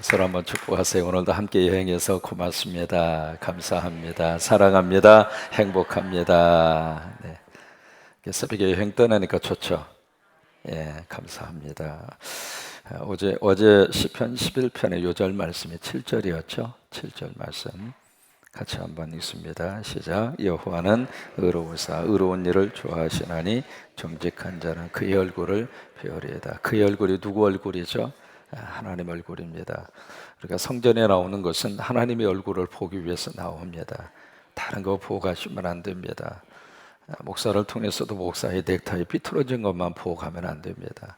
서로 한번 축복하세요. 오늘도 함께 여행해서 고맙습니다. 감사합니다. 사랑합니다. 행복합니다. 네. 새벽에 여행 떠나니까 좋죠. 예, 감사합니다. 어제 시편 11편의 요절 말씀이 7절이었죠. 7절 말씀 같이 한번 읽습니다. 시작. 여호와는 의로우사 의로운 일을 좋아하시나니 정직한 자는 그의 얼굴을 배우리이다. 그의 얼굴이 누구 얼굴이죠? 하나님 얼굴입니다. 그러니까 성전에 나오는 것은 하나님의 얼굴을 보기 위해서 나옵니다. 다른 거 보고 가시면 안 됩니다. 목사를 통해서도 목사의 넥타이 삐뚤어진 것만 보고 가면 안 됩니다.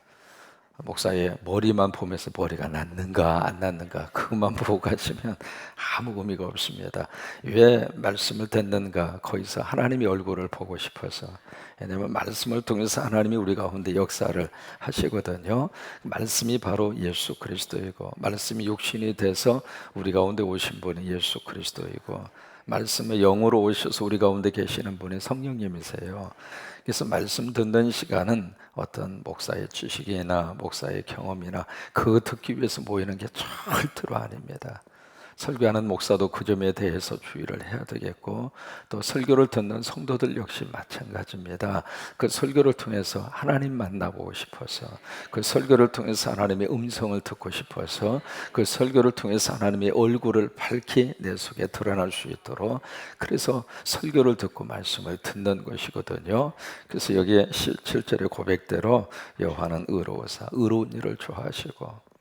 목사의 머리만 보면서 머리가 낫는가 안 낫는가 그것만 보고 가시면 아무 의미가 없습니다. 왜 말씀을 듣는가? 거기서 하나님의 얼굴을 보고 싶어서. 왜냐하면 말씀을 통해서 하나님이 우리 가운데 역사를 하시거든요. 말씀이 바로 예수 그리스도이고, 말씀이 육신이 돼서 우리 가운데 오신 분이 예수 그리스도이고, 말씀의 영으로 오셔서 우리 가운데 계시는 분이 성령님이세요. 그래서 말씀 듣는 시간은 어떤 목사의 지식이나 목사의 경험이나 그거 듣기 위해서 모이는 게 절대로 아닙니다. 설교하는 목사도 그 점에 대해서 주의를 해야 되겠고, 또 설교를 듣는 성도들 역시 마찬가지입니다. 그 설교를 통해서 하나님 만나보고 싶어서, 그 설교를 통해서 하나님의 음성을 듣고 싶어서, 그 설교를 통해서 하나님의 얼굴을 밝히 내 속에 드러날 수 있도록, 그래서 설교를 듣고 말씀을 듣는 것이거든요. 그래서 여기에 7절의 고백대로 여호와는 의로우사 의로운 일을 좋아하시고,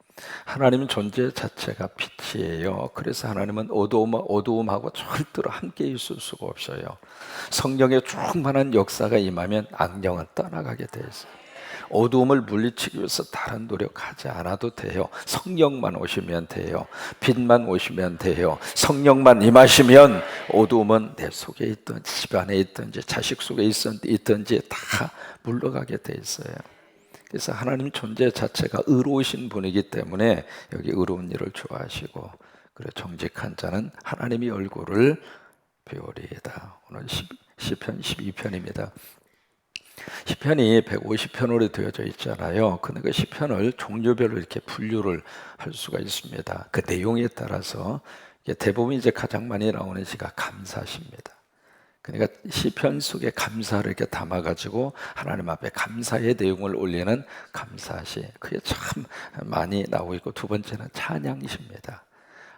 하나님은 존재 자체가 빛이에요. 그래서 하나님은 어두움하고 절대로 함께 있을 수가 없어요. 성령의 충만한 역사가 임하면 악령은 떠나가게 돼 있어요. 어두움을 물리치기 위해서 다른 노력하지 않아도 돼요. 성령만 오시면 돼요. 빛만 오시면 돼요. 성령만 임하시면 어두움은 내 속에 있든지 집안에 있든지 자식 속에 있든지 다 물러가게 돼 있어요. 그래서 하나님 존재 자체가 의로우신 분이기 때문에 여기 의로운 일을 좋아하시고, 그리고 정직한 자는 하나님의 얼굴을 배우리이다. 오늘 시편 12편입니다. 시편이 150편으로 되어져 있잖아요. 근데 그 시편을 종류별로 이렇게 분류를 할 수가 있습니다. 그 내용에 따라서 대부분 이제 가장 많이 나오는 시가 감사시입니다. 그러니까 시편 속에 감사를 이렇게 담아가지고 하나님 앞에 감사의 내용을 올리는 감사시, 그게 참 많이 나오고 있고, 두 번째는 찬양시입니다.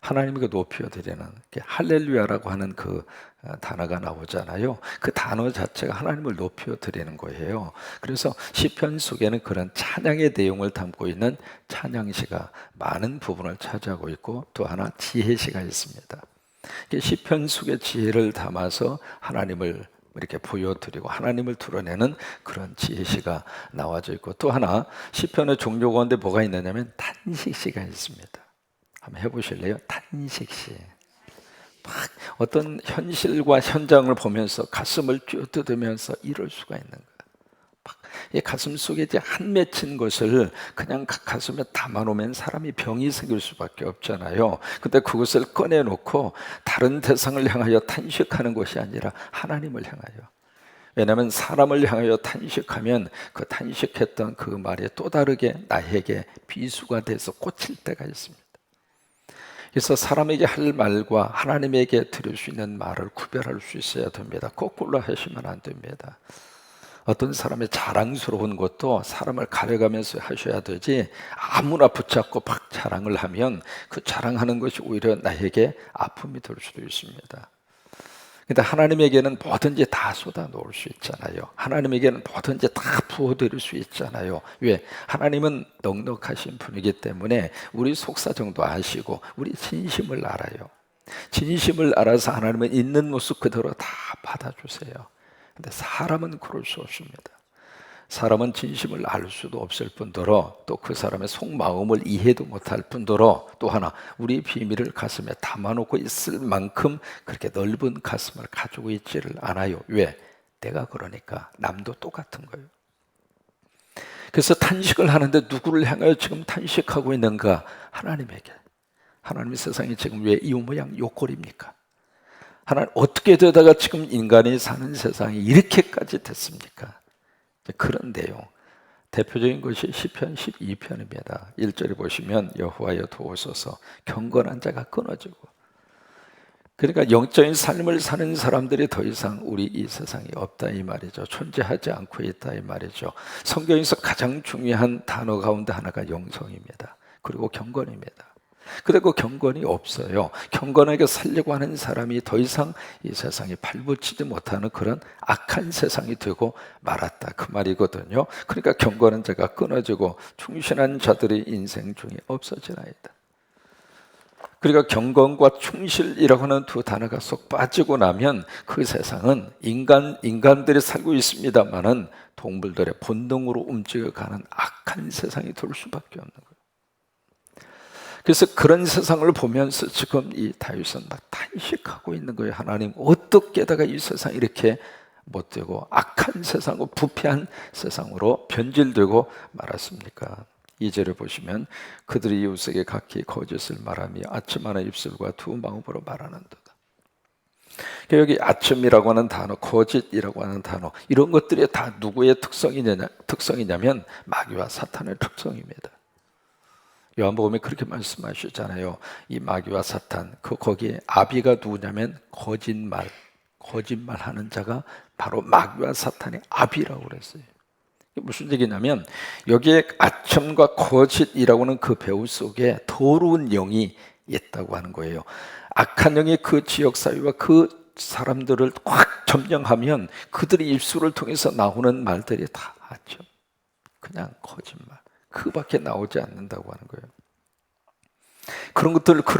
하나님께 높여드리는 할렐루야라고 하는 그 단어가 나오잖아요. 그 단어 자체가 하나님을 높여드리는 거예요. 그래서 시편 속에는 그런 찬양의 내용을 담고 있는 찬양시가 많은 부분을 차지하고 있고, 또 하나 지혜시가 있습니다. 시편 속의 지혜를 담아서 하나님을 이렇게 보여드리고 하나님을 드러내는 그런 지혜시가 나와져 있고, 또 하나 시편의 종류 가운데 뭐가 있느냐면 탄식시가 있습니다. 한번 해보실래요? 탄식시. 막 어떤 현실과 현장을 보면서 가슴을 쥐어뜯으면서 이럴 수가 있는 거예요. 이 가슴 속에 이제 한 맺힌 것을 그냥 가슴에 담아놓으면 사람이 병이 생길 수밖에 없잖아요. 근데 그것을 꺼내놓고 다른 대상을 향하여 탄식하는 것이 아니라 하나님을 향하여. 왜냐하면 사람을 향하여 탄식하면 그 탄식했던 그 말이 또 다르게 나에게 비수가 돼서 꽂힐 때가 있습니다. 그래서 사람에게 할 말과 하나님에게 드릴 수 있는 말을 구별할 수 있어야 됩니다. 거꾸로 하시면 안 됩니다. 어떤 사람의 자랑스러운 것도 사람을 가려가면서 하셔야 되지, 아무나 붙잡고 막 자랑을 하면 그 자랑하는 것이 오히려 나에게 아픔이 될 수도 있습니다. 근데 하나님에게는 뭐든지 다 쏟아 놓을 수 있잖아요. 하나님에게는 뭐든지 다 부어드릴 수 있잖아요. 왜? 하나님은 넉넉하신 분이기 때문에 우리 속사정도 아시고 우리 진심을 알아요. 진심을 알아서 하나님은 있는 모습 그대로 다 받아주세요. 근데 사람은 그럴 수 없습니다. 사람은 진심을 알 수도 없을 뿐더러 또 그 사람의 속마음을 이해도 못할 뿐더러, 또 하나 우리 비밀을 가슴에 담아놓고 있을 만큼 그렇게 넓은 가슴을 가지고 있지를 않아요. 왜? 내가 그러니까 남도 똑같은 거예요. 그래서 탄식을 하는데 누구를 향하여 지금 탄식하고 있는가? 하나님에게. 하나님의 세상이 지금 왜 이 모양 요 꼴입니까? 하나님 어떻게 되다가 지금 인간이 사는 세상이 이렇게까지 됐습니까? 그런 내용, 대표적인 것이 시편 12편입니다. 1절에 보시면 여호와여 도우소서 경건한 자가 끊어지고, 그러니까 영적인 삶을 사는 사람들이 더 이상 우리 이 세상에 없다 이 말이죠. 존재하지 않고 있다 이 말이죠. 성경에서 가장 중요한 단어 가운데 하나가 영성입니다. 그리고 경건입니다. 그리고 경건이 없어요. 경건하게 살려고 하는 사람이 더 이상 이 세상에 발붙이지 못하는 그런 악한 세상이 되고 말았다 그 말이거든요. 그러니까 경건한 자가 끊어지고 충실한 자들이 인생 중에 없어지나이다. 그러니까 경건과 충실이라고 하는 두 단어가 쏙 빠지고 나면 그 세상은 인간들이 살고 있습니다만은 동물들의 본능으로 움직여가는 악한 세상이 될 수밖에 없는 거예요. 그래서 그런 세상을 보면서 지금 이 다윗은 막 탄식하고 있는 거예요. 하나님, 어떻게다가 이 세상 이렇게 못되고 악한 세상으로, 부패한 세상으로 변질되고 말았습니까? 2절에 보시면 그들이 이웃에게 각기 거짓을 말하며 아첨하는 입술과 두 마음으로 말하는도다. 여기 아첨이라고 하는 단어, 거짓이라고 하는 단어, 이런 것들이 다 누구의 특성이냐면 마귀와 사탄의 특성입니다. 요한복음에 그렇게 말씀하시잖아요. 이 마귀와 사탄, 거기에 아비가 누구냐면 거짓말하는 자가 바로 마귀와 사탄의 아비라고 그랬어요. 무슨 얘기냐면 여기에 아첨과 거짓이라고 하는 그 배후 속에 더러운 영이 있다고 하는 거예요. 악한 영이 그 지역 사회와 그 사람들을 확 점령하면 그들의 입술을 통해서 나오는 말들이 다 아첨, 그냥 거짓말, 그밖에 나오지 않는다고 하는 거예요. 그런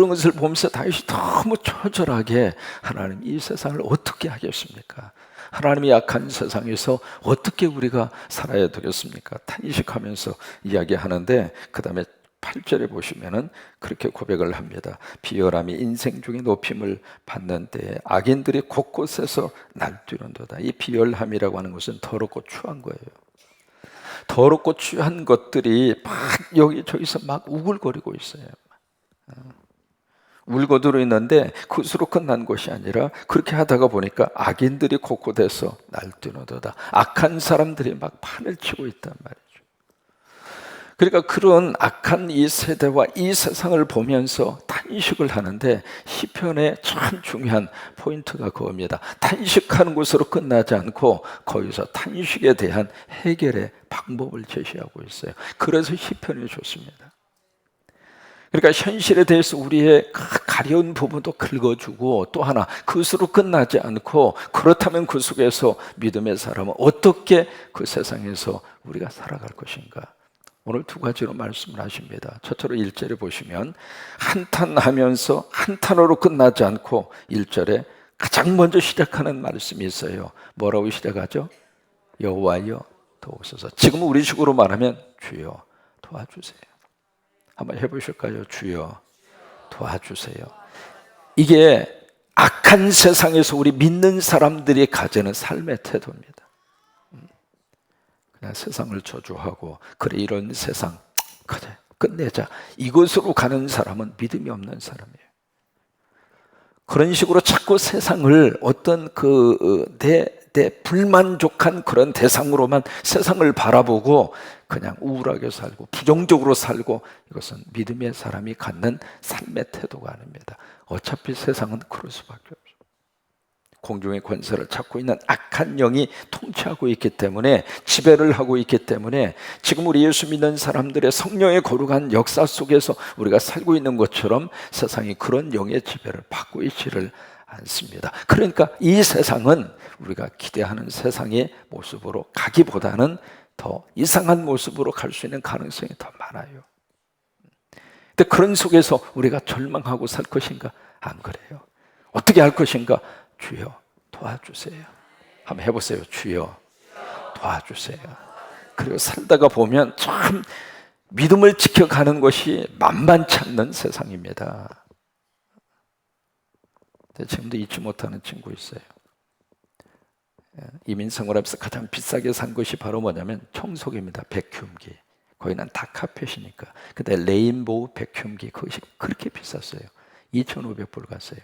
것을 보면서 다윗이 너무 처절하게, 하나님, 이 세상을 어떻게 하겠습니까? 하나님이 약한 세상에서 어떻게 우리가 살아야 되겠습니까? 탄식하면서 이야기하는데, 그 다음에 8절에 보시면은 그렇게 고백을 합니다. 비열함이 인생 중에 높임을 받는 때에 악인들이 곳곳에서 날뛰는도다. 이 비열함이라고 하는 것은 더럽고 추한 거예요. 더럽고 추한 것들이 막 여기저기서 막 우글거리고 있어요. 울고들어 있는데 그것으로 끝난 것이 아니라 그렇게 하다가 보니까 악인들이 곳곳에서 날뛰노도다. 악한 사람들이 막 판을 치고 있단 말이죠. 그러니까 그런 악한 이 세대와 이 세상을 보면서 탄식을 하는데, 시편의 참 중요한 포인트가 그겁니다. 탄식하는 것으로 끝나지 않고 거기서 탄식에 대한 해결의 방법을 제시하고 있어요. 그래서 시편이 좋습니다. 그러니까 현실에 대해서 우리의 가려운 부분도 긁어주고, 또 하나 그것으로 끝나지 않고, 그렇다면 그 속에서 믿음의 사람은 어떻게 그 세상에서 우리가 살아갈 것인가, 오늘 두 가지로 말씀을 하십니다. 첫째로 1절에 보시면 한탄하면서 한탄으로 끝나지 않고 1절에 가장 먼저 시작하는 말씀이 있어요. 뭐라고 시작하죠? 여호와여 도우소서. 지금 우리 식으로 말하면 주여 도와주세요. 한번 해보실까요? 주여 도와주세요. 이게 악한 세상에서 우리 믿는 사람들이 가지는 삶의 태도입니다. 그냥 세상을 저주하고, 그래 이런 세상 그래 끝내자, 이것으로 가는 사람은 믿음이 없는 사람이에요. 그런 식으로 자꾸 세상을 어떤 내 불만족한 그런 대상으로만 세상을 바라보고 그냥 우울하게 살고 부정적으로 살고, 이것은 믿음의 사람이 갖는 삶의 태도가 아닙니다. 어차피 세상은 그럴 수밖에 없어요. 공중의 권세를 찾고 있는 악한 영이 통치하고 있기 때문에, 지배를 하고 있기 때문에, 지금 우리 예수 믿는 사람들의 성령의 거룩한 역사 속에서 우리가 살고 있는 것처럼 세상이 그런 영의 지배를 받고 있지를 않습니다. 그러니까 이 세상은 우리가 기대하는 세상의 모습으로 가기보다는 더 이상한 모습으로 갈 수 있는 가능성이 더 많아요. 근데 그런 속에서 우리가 절망하고 살 것인가? 안 그래요. 어떻게 할 것인가? 주여 도와주세요. 한번 해보세요. 주여 도와주세요. 그리고 살다가 보면 참 믿음을 지켜가는 것이 만만치 않는 세상입니다. 지금도 잊지 못하는 친구 있어요. 이민 생활하면서 가장 비싸게 산 것이 바로 뭐냐면 청소기입니다. 백큐음기. 거기는 다 카펫이니까. 근데 레인보우 백큐음기, 그것이 그렇게 비쌌어요. 2,500불 갔어요.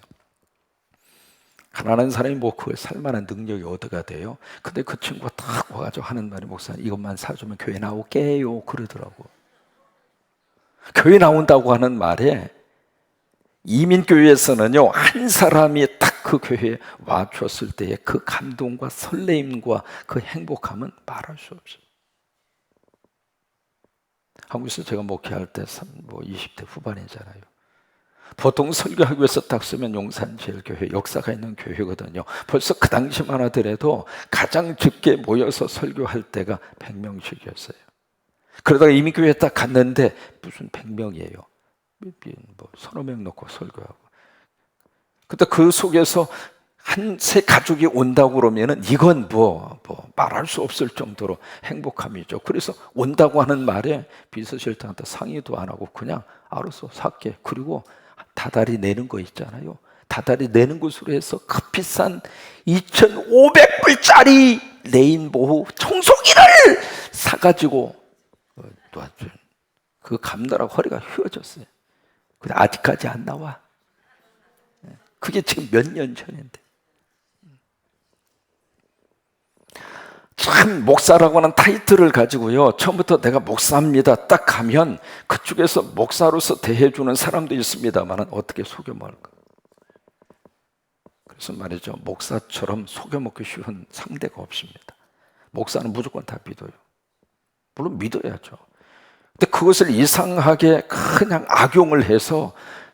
가난한 사람이 뭐 그걸 살만한 능력이 어디가 돼요? 근데 그 친구가 딱 와가지고 하는 말이, 목사님 이것만 사주면 교회 나올게요 그러더라고. 교회 나온다고 하는 말에 이민교회에서는요, 한 사람이 딱 그 교회에 와줬을 때의 그 감동과 설레임과 그 행복함은 말할 수 없어요. 한국에서 제가 목회할 때 20대 후반이잖아요. 보통 설교하기 위해서 딱 쓰면 용산제일교회, 역사가 있는 교회거든요. 벌써 그 당시만 하더라도 가장 적게 모여서 설교할 때가 100명씩이었어요. 그러다가 이민교회에 딱 갔는데 무슨 100명이에요. 뭐 서너 명 놓고 설교하고. 근데 그 속에서 한 세 가족이 온다고 그러면은 이건 말할 수 없을 정도로 행복함이죠. 그래서 온다고 하는 말에 비서실장한테 상의도 안 하고 그냥 알아서 살게. 그리고 다달이 내는 거 있잖아요. 다달이 내는 것으로 해서 그 비싼 2,500불짜리 레인보우 청소기를 사가지고 놔준. 그 감느라고 허리가 휘어졌어요. 근데 아직까지 안 나와. 그게 지금 몇 년 전인데. 참, 목사라고 하는 타이틀을 가지고요, 처음부터 내가 목사입니다 딱 가면 그쪽에서 목사로서 대해주는 사람도 있습니다만 어떻게 속여먹을까? 그래서 말이죠, 목사처럼 속여먹기 쉬운 상대가 없습니다. 목사는 무조건 다 믿어요. 물론 믿어야죠. 근데 그것을 이상하게 그냥 악용을 해서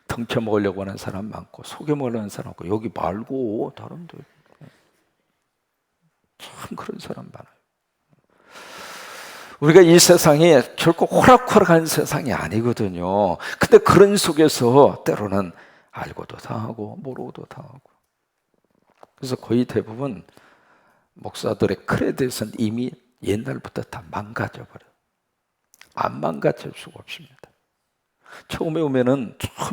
덩쳐먹으려고 하는 사람 많고 속여먹으려고 하는 사람 많고, 여기 말고 다른 데 참 그런 사람 많아요. 우리가 이 세상이 결코 호락호락한 세상이 아니거든요. 근데 그런 속에서 때로는 알고도 당하고 모르고도 당하고. 그래서 거의 대부분 목사들의 크레딧은 이미 옛날부터 다 망가져버려요. 안 망가질 수가 없습니다. 처음에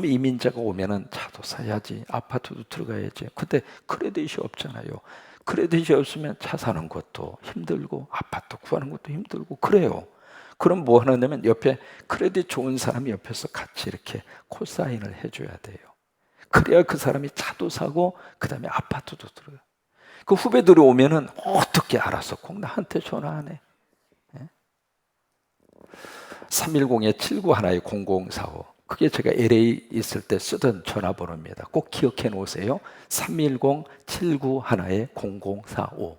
이민자가 오면은 차도 사야지, 아파트도 들어가야지. 근데 크레딧이 없잖아요. 크레딧이 없으면 차 사는 것도 힘들고 아파트 구하는 것도 힘들고 그래요. 그럼 뭐 하냐면 옆에 크레딧 좋은 사람이 옆에서 같이 이렇게 코사인을 해줘야 돼요. 그래야 그 사람이 차도 사고 그 다음에 아파트도 들어요. 그 후배들이 오면은 어떻게 알아서 꼭 나한테 전화하네. 310-7911-0045. 그게 제가 LA 있을 때 쓰던 전화번호입니다. 꼭 기억해 놓으세요. 310-7911-0045.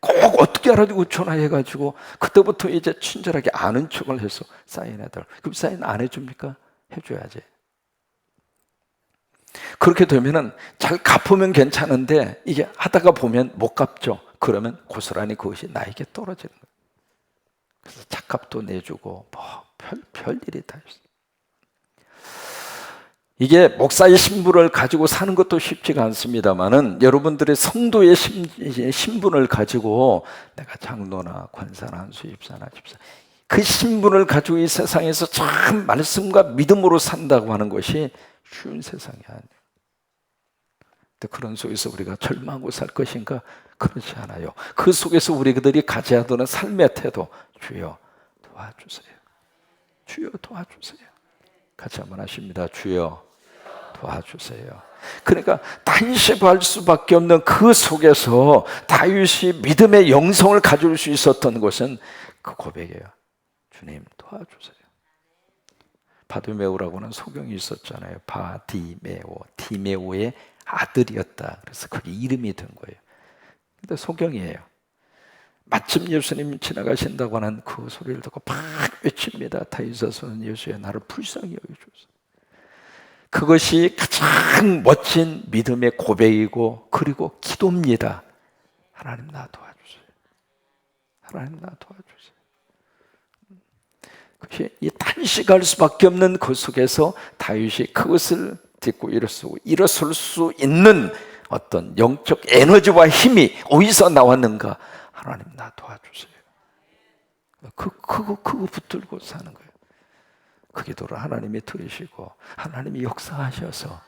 꼭 어떻게 알아두고 전화해가지고 그때부터 이제 친절하게 아는 척을 해서 사인해달라. 그럼 사인 안 해줍니까? 해줘야지. 그렇게 되면은 잘 갚으면 괜찮은데 이게 하다가 보면 못 갚죠. 그러면 고스란히 그것이 나에게 떨어지는 거예요. 그래서 차값도 내주고 별일이 다 있어요. 이게 목사의 신분을 가지고 사는 것도 쉽지가 않습니다만은 여러분들의 성도의 신분을 가지고 내가 장로나 권사나 수집사나 집사, 그 신분을 가지고 이 세상에서 참 말씀과 믿음으로 산다고 하는 것이 쉬운 세상이 아니에요. 근데 그런 속에서 우리가 절망하고 살 것인가? 그렇지 않아요. 그 속에서 우리들이 가져야 되는 삶의 태도, 주여 도와주세요. 주여 도와주세요. 같이 한번 하십니다. 주여 도와주세요. 그러니까 단식할 수밖에 없는 그 속에서 다윗이 믿음의 영성을 가질 수 있었던 것은 그 고백이에요. 주님 도와주세요. 바디메오라고 하는 소경이 있었잖아요. 바디메오, 디메오의 아들이었다. 그래서 그게 이름이 된 거예요. 근데 소경이에요. 마침 예수님 지나가신다고 하는 그 소리를 듣고 막 외칩니다. 다윗아서는 예수야 나를 불쌍히 여겨주소서. 그것이 가장 멋진 믿음의 고백이고 그리고 기도입니다. 하나님 나 도와주세요. 하나님 나 도와주세요. 그것이 이 단식할 수밖에 없는 그 속에서 다윗이 그것을 듣고 일어설 수 있는 어떤 영적 에너지와 힘이 어디서 나왔는가? 하나님 나 도와주세요. 그거 붙들고 사는 거예요. 그 기도를 하나님이 들으시고 하나님이 역사하셔서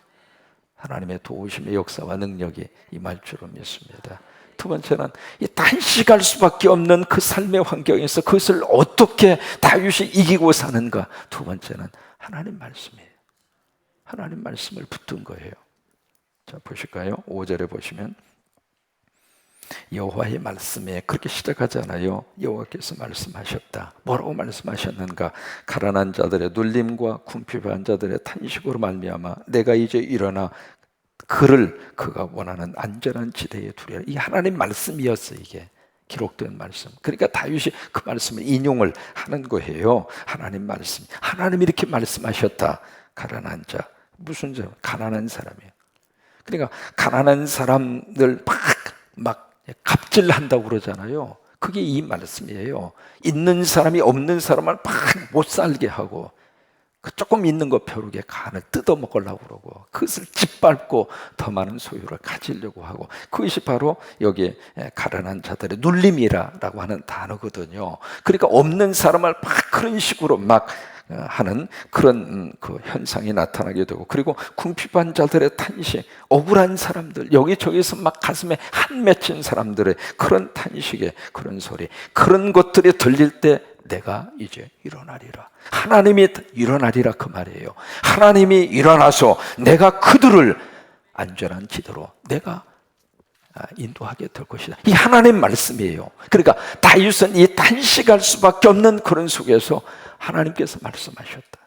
하나님의 도우심의 역사와 능력이 임할 줄로 믿습니다. 두 번째는 이 단식할 수밖에 없는 그 삶의 환경에서 그것을 어떻게 다윗이 이기고 사는가? 두 번째는 하나님 말씀이에요. 하나님 말씀을 붙든 거예요. 자, 보실까요? 5절에 보시면 여호와의 말씀에 그렇게 시작하잖아요. 여호와께서 말씀하셨다. 뭐라고 말씀하셨는가? 가난한 자들의 눌림과 궁핍한 자들의 탄식으로 말미암아 내가 이제 일어나 그가 원하는 안전한 지대에 두리라. 이 하나님 말씀이었어요. 이게 기록된 말씀. 그러니까 다윗이 그 말씀을 인용을 하는 거예요. 하나님 말씀. 하나님이 이렇게 말씀하셨다. 가난한 자. 무슨 자? 가난한 사람이에요. 그러니까 가난한 사람들 막 갑질한다고 그러잖아요. 그게 이 말씀이에요. 있는 사람이 없는 사람을 막 못 살게 하고 그 조금 있는 거 벼룩에 간을 뜯어먹으려고 그러고 그것을 짓밟고 더 많은 소유를 가지려고 하고 그것이 바로 여기 가난한 자들의 눌림이라고 하는 단어거든요. 그러니까 없는 사람을 막 그런 식으로 막 하는 그런 그 현상이 나타나게 되고 그리고 궁핍한 자들의 탄식, 억울한 사람들 여기저기서 막 가슴에 한 맺힌 사람들의 그런 탄식의 그런 소리 그런 것들이 들릴 때 내가 이제 일어나리라. 하나님이 일어나리라 그 말이에요. 하나님이 일어나서 내가 그들을 안전한 지대로 내가 인도하게 될 것이다. 이 하나님 말씀이에요. 그러니까 다윗은 이 단식할 수밖에 없는 그런 속에서 하나님께서 말씀하셨다.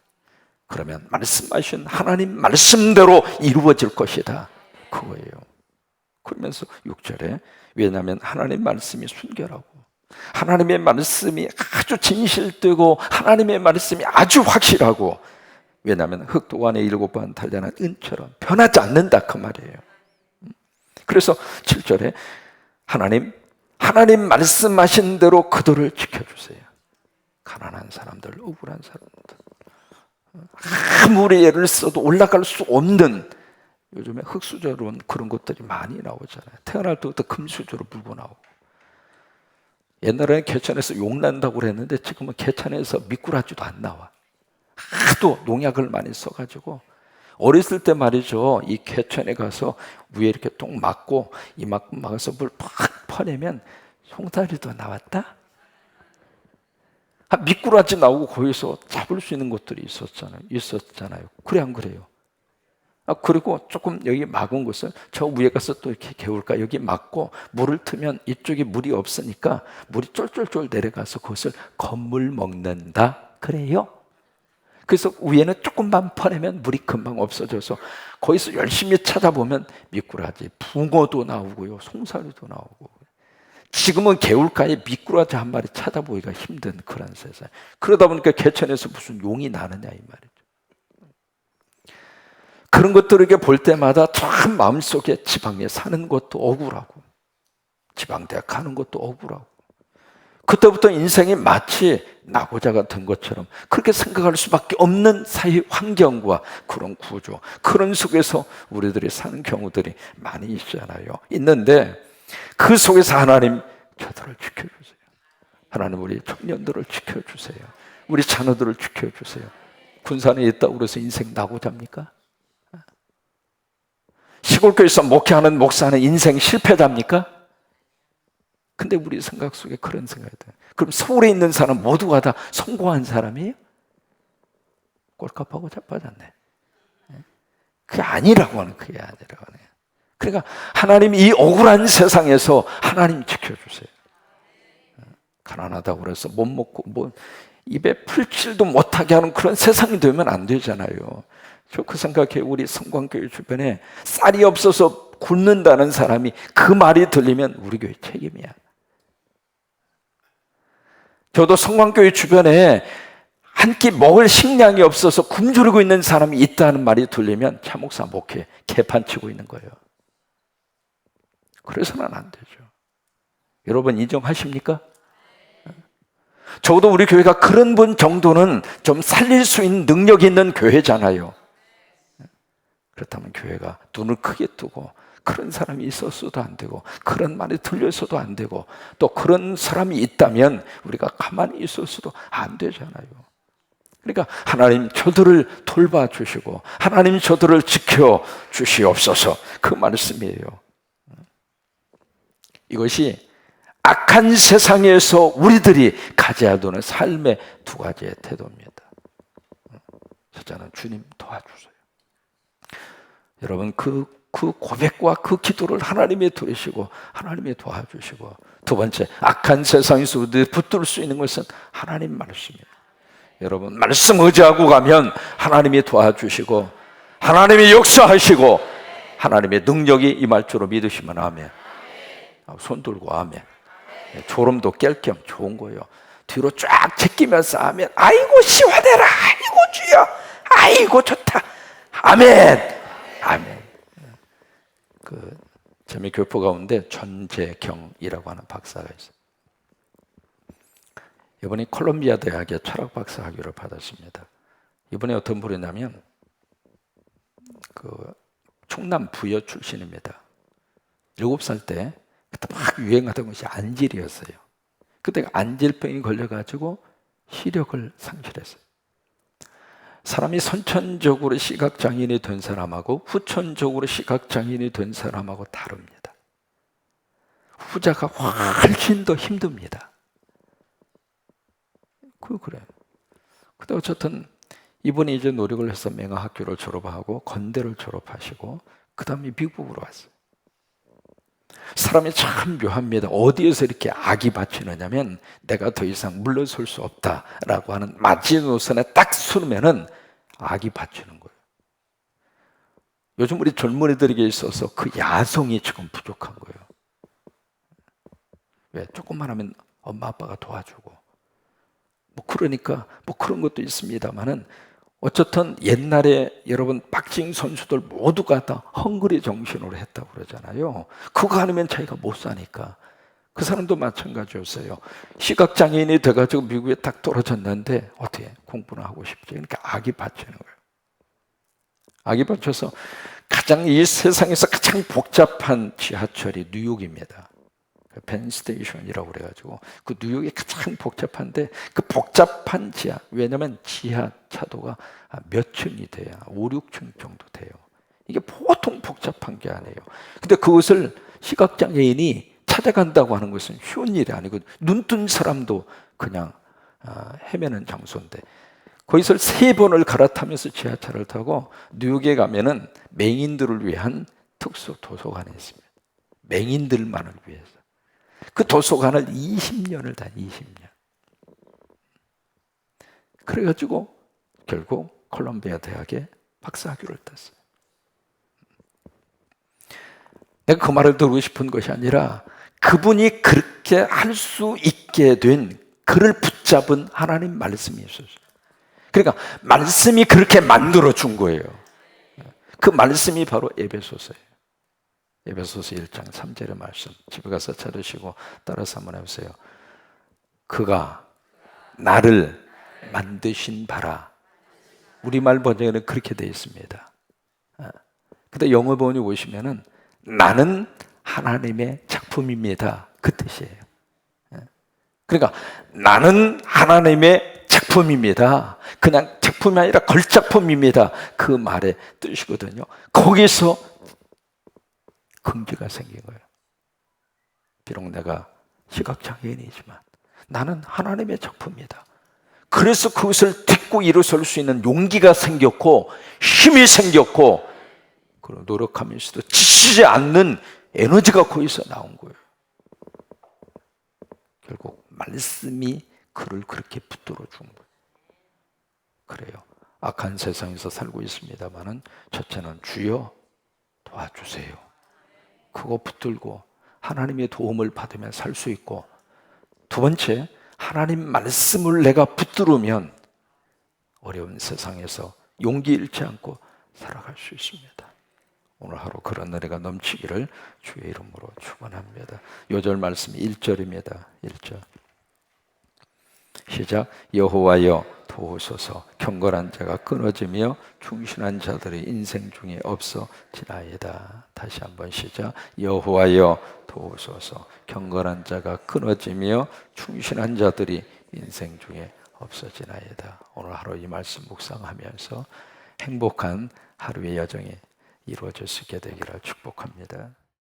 그러면 말씀하신 하나님 말씀대로 이루어질 것이다. 그거예요. 그러면서 6절에 왜냐하면 하나님 말씀이 순결하고 하나님의 말씀이 아주 진실되고 하나님의 말씀이 아주 확실하고 왜냐하면 흑도 안에 7번 단련한 은처럼 변하지 않는다 그 말이에요. 그래서 7절에 하나님 말씀하신 대로 그들을 지켜주세요. 가난한 사람들, 억울한 사람들 아무리 애를 써도 올라갈 수 없는 요즘에 흙수저로는 그런 것들이 많이 나오잖아요. 태어날 때부터 금수저로 물고 나오고 옛날에는 개천에서 용난다고 그랬는데 지금은 개천에서 미꾸라지도 안 나와. 하도 농약을 많이 써가지고 어렸을 때 말이죠. 이 개천에 가서 위에 이렇게 똥 맞고 이만큼 막아서 물 팍 퍼내면 송사리도 나왔다? 미꾸라지 나오고 거기서 잡을 수 있는 것들이 있었잖아요. 그래 안 그래요? 그리고 조금 여기 막은 것을 저 위에 가서 또 이렇게 개울가 여기 막고 물을 트면 이쪽에 물이 없으니까 물이 쫄쫄쫄 내려가서 그것을 건물 먹는다. 그래요? 그래서 위에는 조금만 퍼내면 물이 금방 없어져서 거기서 열심히 찾아보면 미꾸라지, 붕어도 나오고요, 송사리도 나오고. 지금은 개울가에 미꾸라지 한 마리 찾아보기가 힘든 그런 세상. 그러다 보니까 개천에서 무슨 용이 나느냐 이 말이죠. 그런 것들을 이렇게 볼 때마다 참 마음속에 지방에 사는 것도 억울하고 지방대학 가는 것도 억울하고 그때부터 인생이 마치 낙오자가 된 것처럼 그렇게 생각할 수밖에 없는 사회 환경과 그런 구조 그런 속에서 우리들이 사는 경우들이 많이 있는데 그 속에서 하나님 저들을 지켜주세요. 하나님 우리 청년들을 지켜주세요. 우리 자녀들을 지켜주세요. 군산에 있다고 그래서 인생 낙오자입니까? 시골교회에서 목회하는 목사는 인생 실패자입니까? 근데 우리 생각 속에 그런 생각이 들어요. 그럼 서울에 있는 사람 모두가 다 성공한 사람이에요? 꼴값하고 자빠졌네. 그게 아니라고 하는 그러니까 하나님 이 억울한 세상에서 하나님 지켜주세요. 가난하다고 그래서 못 먹고 입에 풀칠도 못하게 하는 그런 세상이 되면 안 되잖아요. 저 그 생각에 우리 성광교회 주변에 쌀이 없어서 굶는다는 사람이 그 말이 들리면 우리 교회 책임이야. 저도 성광교회 주변에 한 끼 먹을 식량이 없어서 굶주리고 있는 사람이 있다는 말이 들리면 차목사 목회 개판치고 있는 거예요. 그래서는 안 되죠. 여러분 인정하십니까? 적어도 우리 교회가 그런 분 정도는 좀 살릴 수 있는 능력이 있는 교회잖아요. 그렇다면 교회가 눈을 크게 뜨고 그런 사람이 있었어도 안 되고 그런 말이 들렸어도 안 되고 또 그런 사람이 있다면 우리가 가만히 있었어도 안 되잖아요. 그러니까 하나님 저들을 돌봐주시고 하나님 저들을 지켜주시옵소서 그 말씀이에요. 이것이 악한 세상에서 우리들이 가져야 되는 삶의 두 가지의 태도입니다. 첫째는 주님 도와주세요. 여러분 그 그 고백과 그 기도를 하나님이 들으시고 하나님이 도와주시고, 두 번째, 악한 세상에서 우리들이 붙들 수 있는 것은 하나님 말씀이에요. 여러분, 말씀 의지하고 가면 하나님이 도와주시고 하나님이 역사하시고 하나님의 능력이 임할 줄로 믿으시면 아멘. 손 들고 아멘. 졸음도 깰 겸 좋은 거예요. 뒤로 쫙 제끼면서 아멘. 아이고 시원해라. 아이고 주여. 아이고 좋다. 아멘. 아멘. 그 재미교포 가운데 전재경이라고 하는 박사가 있어요. 이번에 콜롬비아 대학의 철학 박사 학위를 받았습니다. 이번에 어떤 분이냐면 그 충남 부여 출신입니다. 7살 때 그때 막 유행하던 것이 안질이었어요. 그때 안질병이 걸려가지고 시력을 상실했어요. 사람이 선천적으로 시각장애인이 된 사람하고 후천적으로 시각장애인이 된 사람하고 다릅니다. 후자가 훨씬 더 힘듭니다. 그래요. 근데 어쨌든 이분이 이제 노력을 해서 맹아학교를 졸업하고 건대를 졸업하시고 그 다음에 미국으로 왔어요. 사람이 참 묘합니다. 어디에서 이렇게 악이 받치느냐면 내가 더 이상 물러설 수 없다라고 하는 마지노선에 딱 서면은 악이 받치는 거예요. 요즘 우리 젊은이들에게 있어서 그 야성이 지금 부족한 거예요. 왜? 조금만 하면 엄마 아빠가 도와주고 그러니까 그런 것도 있습니다만은 어쨌든 옛날에 여러분 박싱 선수들 모두가 다 헝그리 정신으로 했다고 그러잖아요. 그거 아니면 자기가 못 사니까. 그 사람도 마찬가지였어요. 시각장애인이 돼가지고 미국에 딱 떨어졌는데 어떻게 공부나 하고 싶지? 그러니까 악이 받치는 거예요. 악이 받쳐서 이 세상에서 가장 복잡한 지하철이 뉴욕입니다. 펜스테이션이라고 그래가지고 그 뉴욕이 가장 복잡한데 그 복잡한 지하, 왜냐면 지하 차도가 몇 층이 돼야 5, 6층 정도 돼요. 이게 보통 복잡한 게 아니에요. 근데 그것을 시각장애인이 찾아간다고 하는 것은 쉬운 일이 아니고 눈 뜬 사람도 그냥 헤매는 장소인데 거기서 3번을 갈아타면서 지하철을 타고 뉴욕에 가면은 맹인들을 위한 특수 도서관이 있습니다. 맹인들만을 위해서. 그 도서관을 20년을 20년. 그래가지고 결국 콜롬비아 대학에 박사학위를 땄어요. 내가 그 말을 듣고 싶은 것이 아니라 그분이 그렇게 할 수 있게 된 그를 붙잡은 하나님 말씀이 있었어요. 그러니까 말씀이 그렇게 만들어 준 거예요. 그 말씀이 바로 에베소서예요. 에베소서 1장 3절의 말씀 집에 가서 찾으시고 따라서 한번 해보세요. 그가 나를 만드신 바라. 우리말 번역에는 그렇게 되어 있습니다. 근데 영어 번역에 보시면은 나는 하나님의 작품입니다. 그 뜻이에요. 그러니까 나는 하나님의 작품입니다. 그냥 작품이 아니라 걸작품입니다. 그 말의 뜻이거든요. 거기서 긍지가 생긴 거예요. 비록 내가 시각장애인이지만 나는 하나님의 작품이다. 그래서 그것을 딛고 일어설 수 있는 용기가 생겼고 힘이 생겼고 그리고 노력하면서도 지치지 않는 에너지가 거기서 나온 거예요. 결국 말씀이 그를 그렇게 붙들어 준 거예요. 그래요. 악한 세상에서 살고 있습니다만은 첫째는 주여 도와주세요. 그거 붙들고 하나님의 도움을 받으면 살 수 있고, 두 번째, 하나님 말씀을 내가 붙들으면 어려운 세상에서 용기 잃지 않고 살아갈 수 있습니다. 오늘 하루 그런 은혜가 넘치기를 주의 이름으로 축원합니다. 요절 말씀이 1절입니다. 1절 시작. 여호와여 도우소서. 경건한 자가 끊어지며 충신한 자들의 인생 중에 없어지나이다. 다시 한번 시작. 여호와여 도우소서. 경건한 자가 끊어지며 충신한 자들이 인생 중에 없어지나이다. 오늘 하루 이 말씀 묵상하면서 행복한 하루의 여정이 이루어질 수 있게 되기를 축복합니다.